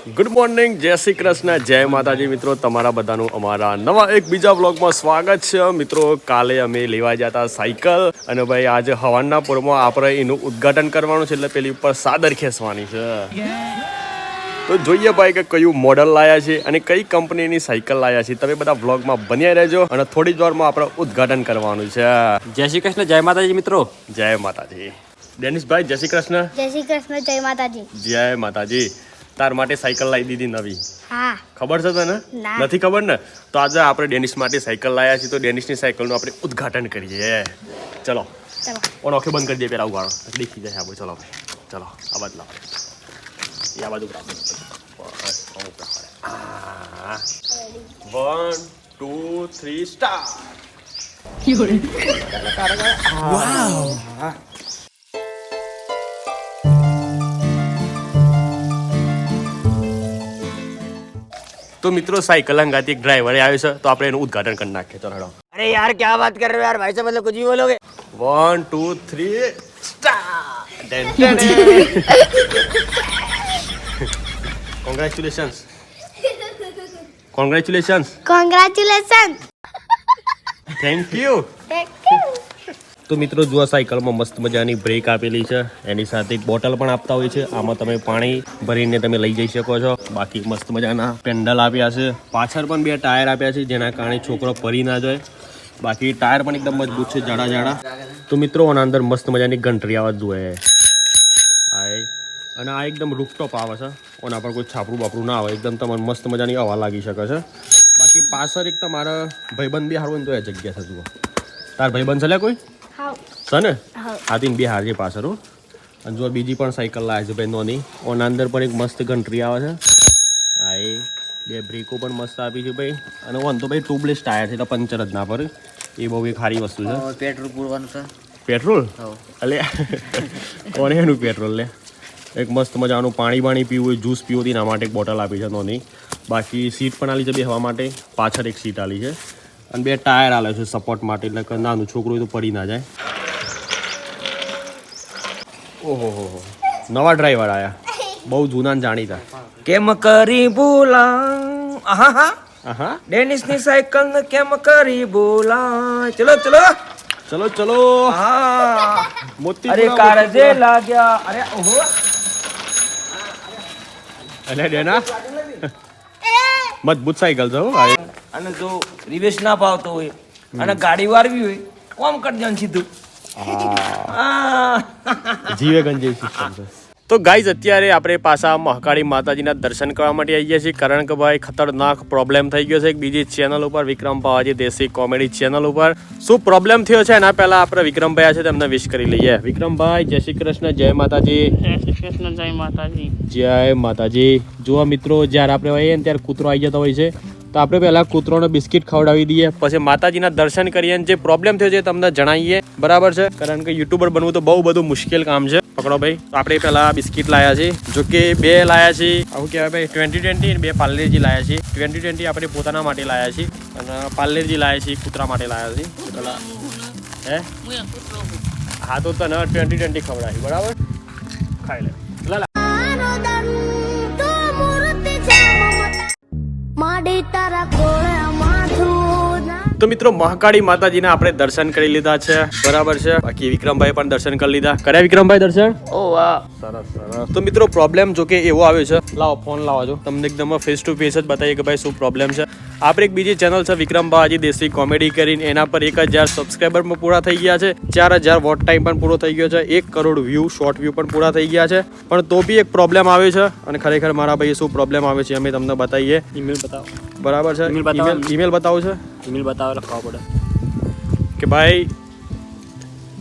Good morning, જય શ્રી કૃષ્ણ, જય માતાજી મિત્રો. તમારા બધાનું અમારા નવા એક બીજા વ્લોગમાં સ્વાગત છે મિત્રો. કાલે અમે લેવા ગયા હતા સાયકલ અને ભાઈ આજે હવાના પોરમાં આપણે એનું ઉદ્ઘાટન કરવાનું છે, એટલે પેલી ઉપર સાદર ખેંચવાની છે. તો જોઈએ ભાઈ કે કયું મોડલ લાયા છે અને કઈ કંપનીની સાયકલ લાયા છે. તમે બધા વ્લોગમાં બન્યા રહેજો અને થોડી જ વારમાં આપણે ઉદ્ઘાટન કરવાનું છે. જય શ્રી કૃષ્ણ, જય માતાજી મિત્રો. જય માતાજી. ડેનિશભાઈ જય શ્રી કૃષ્ણ. જય શ્રી કૃષ્ણ, જય માતાજી. જય માતાજી. તાર માટે સાયકલ લાવી દીધી નવી. હા, ખબર છે તને? ના. નથી ખબર ને? તો આજે આપણે ડેનિશ માટે સાયકલ લાયા છીએ, તો ડેનિશની સાયકલનું આપણે ઉદ્ઘાટન કરીએ. ચલો ચલો. ઓન આંખે બંધ કરી દે, પેલા ઉગાડો દેખી જાય આપણે. ચલો ચલો, આ બાજુ લાવો, એ આ બાજુ ઉભરાવો. બસ 1 2 3 સ્ટાર્ટ. તો મિત્રો સાયકલ અંગાથી એક ડ્રાઈવરે આવ્યો છે, તો આપણે એનું ઉદ્ઘાટન કરી નાખીએ. ચલો હેડો. अरे यार क्या बात कर रहे हो यार, भाई साहब मतलब कुछ भी बोलोगे. 1 2 3 start. Congratulations. Congratulations. Congratulation. Thank you. તો મિત્રો જો આ સાયકલમાં મસ્ત મજાની બ્રેક આપેલી છે, એની સાથે એક બોટલ પણ આપતા હોય છે. આમાં તમે પાણી ભરીને તમે લઈ જઈ શકો છો. બાકી મસ્ત મજાના પેન્ડલ આપ્યા છે. પાછળ પણ 2 ટાયર આપ્યા છે, જેના કારણે છોકરો પડી ના જાય. બાકી ટાયર પણ એકદમ મજબૂત છે, જાડા જાડા. તો મિત્રો આના અંદર મસ્ત મજાની ઘંટરી આવવા જોઈએ. અને આ એકદમ રૂફટોપ આવે છે, ઓના પર કોઈ છાપરું બાપરું ના આવે. એકદમ તમને મસ્ત મજાની હવા લાગી શકે છે. બાકી પાછળ એક તમારા ભાઈબંધ બી હારું તો એ જગ્યા છે. જુઓ તાર ભાઈબંધ છે લે કોઈ હાઉ છે ને? હાઉ. હાથીને 2 હાર છે પાછળ. અને જો બીજી પણ સાયકલ લાવે છે ભાઈ નોની. ઓના અંદર પણ એક મસ્ત ઘંટરી આવે છે. હા, એ 2 બ્રેકો પણ મસ્ત આપી છે ભાઈ. અને ઓન તો ભાઈ ટ્યુબલેસ ટાયર છે, એટલે પંચર જ ના પડે. એ બહુ એક સારી વસ્તુ છે. पेट्रोल पूरવાનું છે. પેટ્રોલ અલે કોને એનું પેટ્રોલ લે. એક મસ્ત મજાનું પાણી પીવું હોય, જ્યુસ પીવું હોય, એના માટે એક બોટલ આપી છે નોની. બાકી સીટ પણ આલી છે બેસવા માટે. પાછળ એક સીટ આલી છે અને 2 ટાયર આલે છે સપોર્ટ માટે, એટલે કે નાનું છોકરું હોય તો પડી ના જાય. ઓહો હો, નવા ડ્રાઈવર આયા, બહુ જૂના ને જાણીતા. કેમ કરી બોલા આહા આહા, ડેનિસ ની સાયકલ ને કેમ કરી બોલા. ચલો ચલો ચલો ચલો. હા. મોતી અરે કાળજે લાગ્યા. અરે ઓહો, અલે ડેના મજબૂત સાયકલ છે હો. અને જો રિવેશ ના પાવતો હોય અને ગાડી વારવી હોય કોમ કરી દેવાનું સીધું. જીવે ગંજે સિસ્ટમ છે. તો ગાઈઝ અત્યારે આપણે પાછા મહાકાળી માતાજીના દર્શન કરવા માટે આવી ગયા છીએ, કારણ કે ભાઈ ખતરનાક પ્રોબ્લેમ થઈ ગયો છે એક બીજી ચેનલ ઉપર, વિક્રમ પાવાજી દેશી કોમેડી ચેનલ ઉપર. શું પ્રોબ્લેમ થયો છે એના પહેલા આપણે વિક્રમભાઈ છે તેમને વિશ કરી લઈએ. વિક્રમભાઈ જય શ્રી કૃષ્ણ, જય માતાજી. જય શ્રી કૃષ્ણ, જય માતાજી. જય માતાજી. જુઓ મિત્રો, જ્યારે આપણે હોઈએ ને ત્યારે કૂતરો આવી જતો હોય છે, તો આપણે પહેલા કૂતરોને બિસ્કિટ ખવડાવી દઈએ, પછી માતાજીના દર્શન કરીએ. જે પ્રોબ્લેમ થયો છે તમને જણાવીએ, બરાબર છે? કારણ કે યુટ્યુબર બનવું તો બહુ બધું મુશ્કેલ કામ છે. પકડો ભાઈ. તો આપણે પહેલા બિસ્કિટ લાયા છે, જો કે 2 લાયા છે. આવું કહેવાય ભાઈ 2020 અને 2 પાર્લેજી લાયા છે. 2020 આપણે પોતાના માટે લાયા છે અને પાર્લેજી લાયા છે કૂતરા માટે લાયા છે. પેલા હે હા, તો તને 2020 ખવડાવી, બરાબર? ખાઈ લે. લા તો મિત્રો મહાકાળી માતાજીના આપણે દર્શન કરી લીધા છે, બરાબર છે? બાકી વિક્રમભાઈ પણ દર્શન કરી લીધા. કર્યા વિક્રમભાઈ દર્શન? ઓ વાહ, સરસ સરસ. તો મિત્રો પ્રોબ્લેમ જો કે એવો આવ્યો છે, લાવો ફોન લાવો છો, તમને એકદમ ફેસ ટુ ફેસ જ બતાવીએ કે ભાઈ શું પ્રોબ્લેમ છે. આપણે એક બીજી ચેનલ છે વિક્રમ પાવાજી દેશી કોમેડી કરીને, એના પર 1000 સબસ્ક્રાઈબર પણ પૂરા થઈ ગયા છે, 4000 વોટ ટાઈમ પણ પૂરો થઈ ગયો છે, 1 કરોડ વ્યૂ શોર્ટ વ્યૂ પણ પૂરા થઈ ગયા છે. પણ તો બી એક પ્રોબ્લેમ આવે છે, અને ખરેખર મારા ભાઈ શું પ્રોબ્લેમ આવે છે અમે તમને બતાવીએ. ઈમેલ બતાવો. બરાબર છે? email બતાવો. ઈમેલ બતાવું છે ઈમેલ બતાવો, લખવા પડે. કે ભાઈ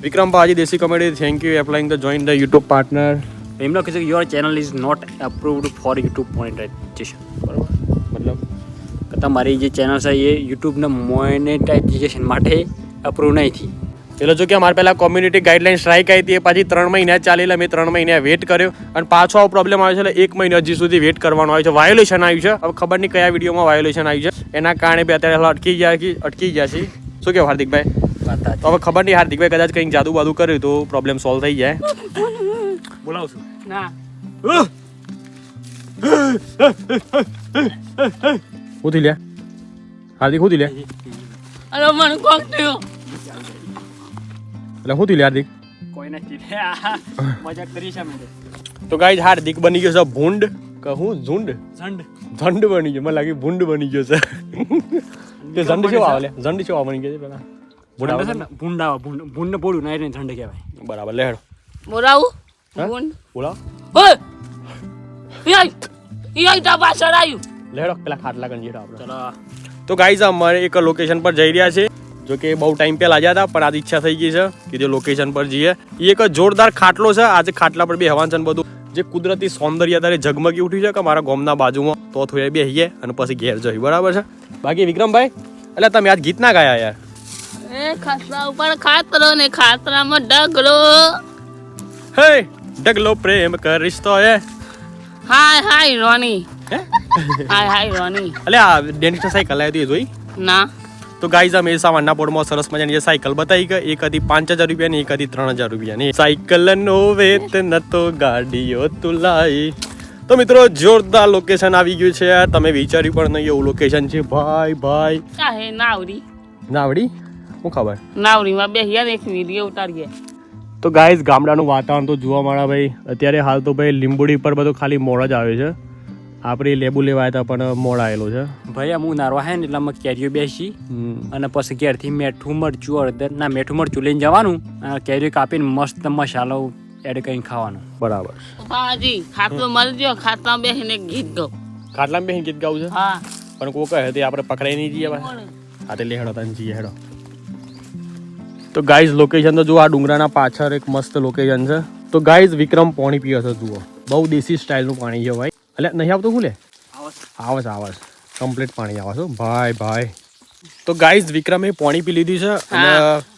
વિક્રમ પાવાજી Desi comedy, thank you applying the join the YouTube partner. એમ લખે છે કે your channel is not approved for YouTube monetisation. બરાબર? મતલબ કે તમારી જે ચેનલ છે એ યુટ્યુબના મોનેટાઇઝેશન માટે અપ્રૂવ નહીં થઈ. એટલે જો કે અમારે પહેલા કોમ્યુનિટી ગાઈડલાઇન સ્ટ્રાઇક આવી હતી, પછી 3 મહિના ચાલી. મેં 3 મહિના વેટ કર્યો અને પાછો આવો પ્રોબ્લેમ આવ્યો છે, એટલે 1 મહિનો હજી સુધી વેટ કરવાનો આવ્યો છે. વાયોલેશન આવ્યું છે, હવે ખબર નહીં કયા વિડીયોમાં વાયોલેશન આવ્યું છે, એના કારણે બી અત્યારે અટકી ગયા છે. શું કેવું હાર્દિકભાઈ? તો હવે ખબર નહીં, હાર્દિકભાઈ કદાચ કંઈક જાદુ બાદુ કર્યું તો પ્રોબ્લેમ સોલ્વ થઈ જાય. બોલાવશું ના હું થી લ્યા હાર્દિક હું થી લ્યા અરે મને કોક થયું એટલે હું થી લ્યા હાર્દિક કોઈ નથી મજાક કરી છે મેં તો ગાઈઝ હાર્દિક બની ગયો છે ભૂંડ કે હું ઝુંડ ઝંડ ઝંડ બની ગયો મને લાગે ભૂંડ બની ગયો છે તે ઝંડ કેવો આવે લે ઝંડ કેવો બની ગયો છે પેલા ભૂંડ છે ને ભૂંડ ને બોલું ના ઝંડ કહેવાય બરાબર લેડો બોલાવું હા? બોલ બોલાવો ઓય યાય તા પાછળ આવ્યું લેડો પેલા ખાટલા કરી જઈએ આપણે ચલો તો ગાઈઝ અમારે એક લોકેશન પર જઈ રહ્યા છે જો કે બહુ ટાઈમ પહેલા ગયા હતા પણ આજ ઈચ્છા થઈ ગઈ છે કે જે લોકેશન પર જઈએ એ એક જોરદાર ખાટલો છે આજે ખાટલા પર બે હવાન છે ને બધું જે કુદરતી સૌંદર્ય અત્યારે ઝગમગી ઉઠ્યું છે કે મારા ગામના બાજુમાં તો થોડી બેસીએ અને પછી ઘેર જઈએ બરાબર છે બાકી વિક્રમભાઈ એટલે તમે આજ ગીત ના ગાયા યાર એ ખાતરા ઉપર ખાતરો ને ખાતરામાં ડગલો હે ડગલો પ્રેમ કરીશ તો એ હાય હાય રોની હે હાય હાય રોની એટલે આ ડેન્ટિસ્ટ સાયકલ લાવી હતી જોઈ ના તો ગાઈઝ અમે સામાનના બોર્ડમાં સરસ મજાની જે સાયકલ બતાવી કે એક હતી 5,000 રૂપિયાની એક હતી 3,000 રૂપિયાની સાયકલ નો વેત ન તો ગાડીઓ તુલાઈ તો મિત્રો જોરદાર લોકેશન આવી ગયું છે તમે વિચાર્યું પણ નહીં એવું લોકેશન છે ભાઈ ભાઈ ચાહે નાવડી નાવડી શું ખબર નાવડીમાં બેહીએ ને એક વિડીયો ઉતારીએ તો ગાઈઝ ગામડાનું વાતાવરણ તો જોવા મળે ભાઈ અત્યારે હાલ તો ભાઈ લીંબુડી પર બધું ખાલી મોડ જ આવે છે આપણે લેબુ લેવાયા હતા પણ મોડ આવેલો છે ભાઈ હું નારવા હે ને એટલે અમે કેરીઓ બેસી અને પછી ઘેરથી મેઠું મરચું અડદર ના મેઠું મરચું લઈને જવાનું અને કેરીઓ કાપીને મસ્ત મસાલો એડ કરીને ખાવાનું બરાબર બાજી ખાતરો મરજો ખાતરા બેહીને ગીત ગાવ ખાટલામાં બેસી ગીત ગાવું છે હા પણ કોઈ કહે તે આપણે પકડાઈ નહીં જઈએ ભાઈ હા તે લે હેડો તને જઈએ હેડો તો ગાઈઝ લોકેશન તો જુઓ આ ડુંગરાના પાછળ એક મસ્ત લોકેશન છે તો ગાઈઝ વિક્રમ પાણી પીવે છે જુઓ બહુ દેશી સ્ટાઇલનું પાણી છે ભાઈ એટલે નહીં આવતું શું લે આવે છે કમ્પ્લીટ પાણી આવે છે ભાઈ ભાઈ તો ગાઈઝ વિક્રમે પાણી પી લીધું છે અને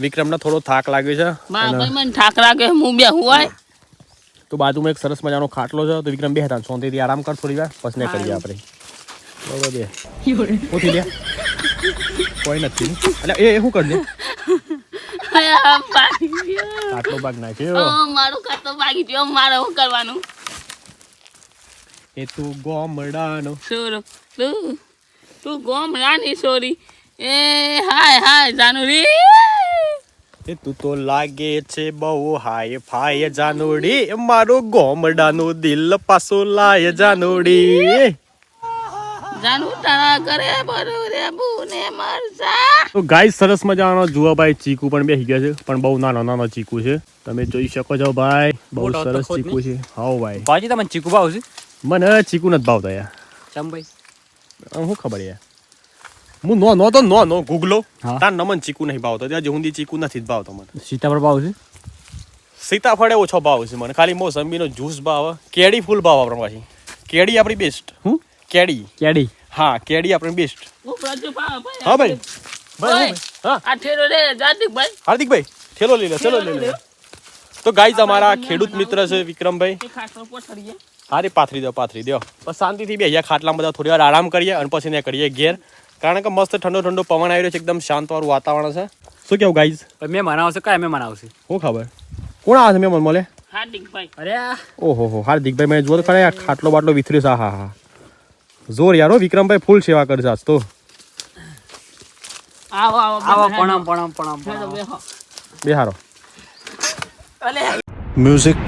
વિક્રમને થોડો થાક લાગ્યો છે ભાઈ મને ઠાક લાગે હું બે હુવાય તો બાજુમાં એક સરસ મજાનો ખાટલો છે તો વિક્રમ બેહતા શાંતિથી આરામ કર થોડી વાર પછી ને કરીએ આપણે બરોબર બે ઉઠી લે કોઈ નથી એટલે એ શું કરજે ખાટલો ભાગ નાખ્યો મારું ખાતો ભાગી ગયો મારે શું કરવાનું એ તું ગોમડાનો સોરો તું ગોમડાની સોરી એ હાય હાય જાનુરી એ તું તો લાગે છે બહુ હાય ફાય જાનુડી મારો ગોમડાનો દિલ પાછો લાય જાનુડી જાનુ તારા કરે બરો રે બુને મરસા તો ગાઈસ સરસ મજાનો જુઓ ભાઈ ચીકુ પણ બેસી ગયા છે પણ બહુ નાનો ચીકુ છે તમે જોઈ શકો છો ભાઈ બહુ મોટો તો સરસ ખોદ ચીકુ છે હાઉ ભાઈ ભાજી તમને ચીકુ ભાવ છે મને ચીકુ નથી ભાવતા યાર ચમ ભાઈ શું ખબર યાર હું નો ગુગલો હા. તાર નમન ચીકુ નહીં ભાવતો ત્યાં સુધી ચીકુ નથી જ ભાવતો મને સીતાફળ ભાવ છે સીતાફળે ઓછો ભાવ છે મને ખાલી મોસંબીનો જ્યુસ ભાવ કેડી ફૂલ ભાવ આપણે પાછી કેડી આપણી બેસ્ટ હું કેડી કેડી હા કેડી આપણી બેસ્ટ હું પ્રજુ ભાઈ હા ભાઈ ભાઈ હા આ ઠેરો રે જાતિક ભાઈ હાર્દિકભાઈ થેલો લઈ લે ચલો લઈ લે તો ગાઈઝ અમારા ખેડૂત મિત્ર છે વિક્રમભાઈ એ ખાતરો પોછડીએ હારે પાથરી દો બસ શાંતિથી બેસીએ ખાટલામાં બધા થોડી વાર આરામ કરીએ અને પછી ને કરીએ ઘેર કારણ કે મસ્ત ઠંડો પવન આવી રહ્યો છે એકદમ શાંત વાળું વાતાવરણ છે શું કેવું ગાઈઝ મેં મનાવશે કયા મેં મનાવશે શું ખબર કોણ આવે છે મેં મળે હાર્દિક ભાઈ અરે ઓહો હાર્દિકભાઈ મેં જોવો તો ખરા ખાટલો બાટલો વિથર્યો છે હા જોર યારો વિક્રમભાઈ ફૂલ સેવા કરશે આજ તો આવો આવો આવો પ્રણામ હેડો બેહો બેહારો અલે म्यूजिक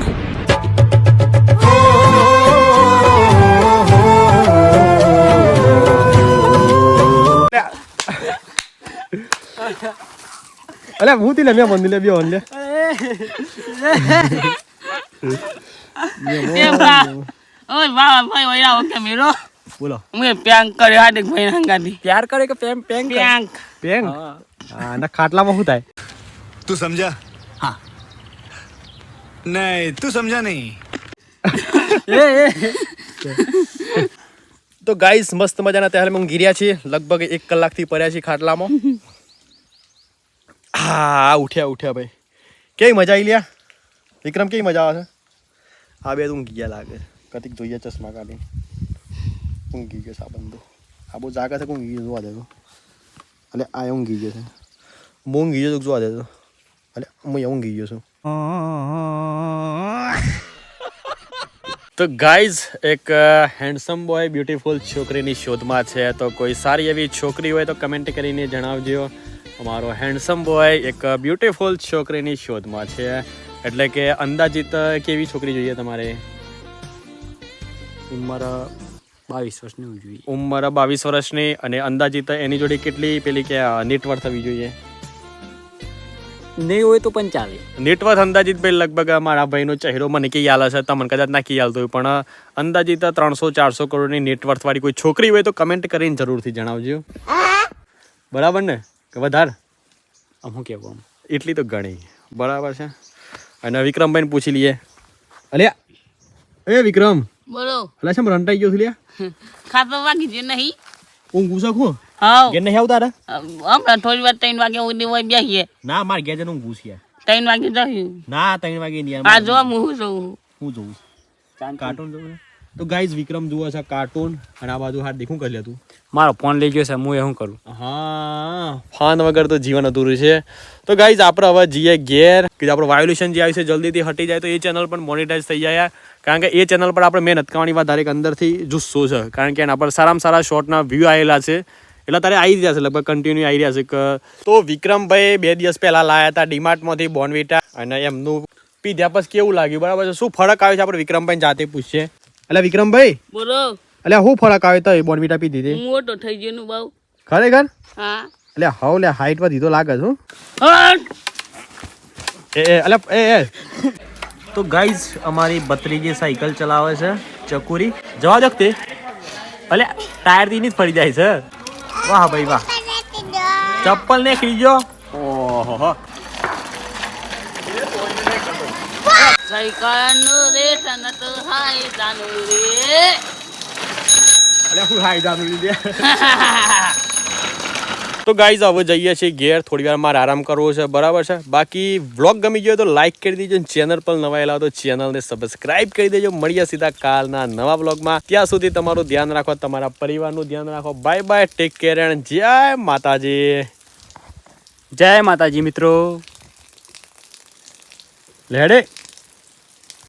અલે ભૂતી લે મેં મંદિર લે બે ઓન લે એ બા ઓય બા ભાઈ ઓય ઓકે મેરો બોલો મેં પ્યાંક કર્યો હાર્દિક ભાઈ હંગાતી પ્યાર કરે કે પેંગ પ્યાંક પેંગ હા ના ખાટલામાં શું થાય तू समझा हाँ नहीं तू समझा नहीं તો ગાઈસ મસ્ત મજાના તહેવાર માં ગીર્યા છીએ લગભગ 1 કલાકથી પડ્યા છીએ ખાટલામાં હા ઉઠ્યા ભાઈ કેવી મજા આવી લ્યા વિક્રમ કેવી મજા આવે છે આ બે ઊંઘી ગયા લાગે કતિક જોઈએ ચશ્મા કાઢી ઊંઘી ગયો આ બંદો આ બહુ જાગા છે ઊંઘી ગયો જોવા દેતો એટલે આ ઊંઘી ગયો છે હું ઊંઘી ગયો જોવા દેતો એટલે હું ઊંઘી ગયો છું તો ગાઈઝ એક હેન્ડસમ બોય બ્યુટીફુલ છોકરીની શોધમાં છે. તો કોઈ સારી એવી છોકરી હોય તો કમેન્ટ કરીને જણાવજો. અમારો હેન્ડસમ બોય એક બ્યુટીફુલ છોકરીની શોધમાં છે. એટલે કે અંદાજિત કેવી છોકરી જોઈએ તમારે? ઉંમર 22 વર્ષની હોવી જોઈએ. ઉંમર 22 વર્ષની અને અંદાજિત એની જોડે કેટલી પેલી કે નેટવર્થ થવી જોઈએ? નહીં હોય તો પણ ચાલે. નેટવર્થ અંદાજિત ભાઈ લગભગ મારા ભાઈનો ચહેરો મને કે યાદ હશે, તમને કદાચ ના કી યાદ હોય, પણ અંદાજિત 300-400 કરોડની નેટવર્થ વાળી કોઈ છોકરી હોય તો કમેન્ટ કરીને જરૂરથી જણાવજો. બરાબર ને કે વધારે? હું કેવું એટલી તો ઘણી બરાબર છે. અને વિક્રમભાઈને પૂછી લઈએ. અલ્યા એ વિક્રમ, બોલો અલ્યા શેમ રંટાઈ ગયો છું લ્યા? ખાતો વાગી છે નહીં. હું ગુસા ખો હા ઘેર નહીં આવતા રે? હમણાં થોડી વાર 3 વાગે સુધી હોય બેસીએ. ના માર ઘેર જઈને હું ગુસ્યા. 3 વાગે જશું. ના 3 વાગે નહીં. આ જો હું જોઉં. હું જોઉં કાર્ટૂન જોઉં. તો ગાઈઝ વિક્રમ જુએ છે કાર્ટૂન અને આ બાજુ હાથ દેખું કરી લે તું. મારો ફોન લઈ ગયો છે, હું એ શું કરું? હા, ફોન વગર તો જીવન અધૂરું છે. તો ગાઈઝ આપણે હવે જઈએ ઘેર કે આપણો વાયોલેશન જે આવ્યું છે જલ્દીથી હટી જાય તો એ ચેનલ પણ મોનેટાઈઝ થઈ જાય. કારણ કે એ ચેનલ પર આપણે મહેનત કરવાની વાત દરેક અંદરથી જુસ્સો છે. કારણ કે એના પર સારામાં સારા શોર્ટના વ્યૂ આવેલા છે. એટલે તારે આવી રહ્યા છે, લગભગ કન્ટિન્યુ આવી રહ્યા છે. તો વિક્રમભાઈ 2 દિવસ પહેલા લાયા હતા ડીમાર્ટમાંથી બોર્નવિટા અને એમનું પીધ્યા પછી કેવું લાગ્યું બરાબર છે? શું ફરક આવ્યો છે આપણે વિક્રમભાઈ જાતે પૂછીએ. એટલે વિક્રમભાઈ, બોલો એટલે શું ફરક આવ્યો તો બોર્નવિટા પીધી હતી? મોટો થઈ ગયો નું બહુ. ખરેખર? હા એટલે હાવ લે હાઈટ માં દીધો લાગે છે. હટ. તો ગાઈઝ અમારી ભત્રીજી સાયકલ ચલાવે છે ચકુરી. જવા દો તે. અલે ટાયર થી જ ફરી જાય છે. વાહ ભાઈ વાહ. ચપ્પલ ને ખરીજો. ઓહો સાયકલ નું રે તન તો હાય જાનું રે. અલે હું હાઈ જાનું લીધે. તો ગાઈઝ હવે જઈએ છીએ ઘેર. થોડી વાર મારે આરામ કરવો છે બરાબર છે. બાકી વ્લોગ ગમી ગયો તો લાઈક કરી દેજો. ચેનલ પર નવા આવેલા તો ચેનલને સબસ્ક્રાઇબ કરી દેજો. મળીએ સીધા કાલના નવા વ્લોગમાં. ત્યાં સુધી તમારું ધ્યાન રાખો, તમારા પરિવારનું ધ્યાન રાખો. Bye bye, take care and જય માતાજી. જય માતાજી મિત્રો. લેડે.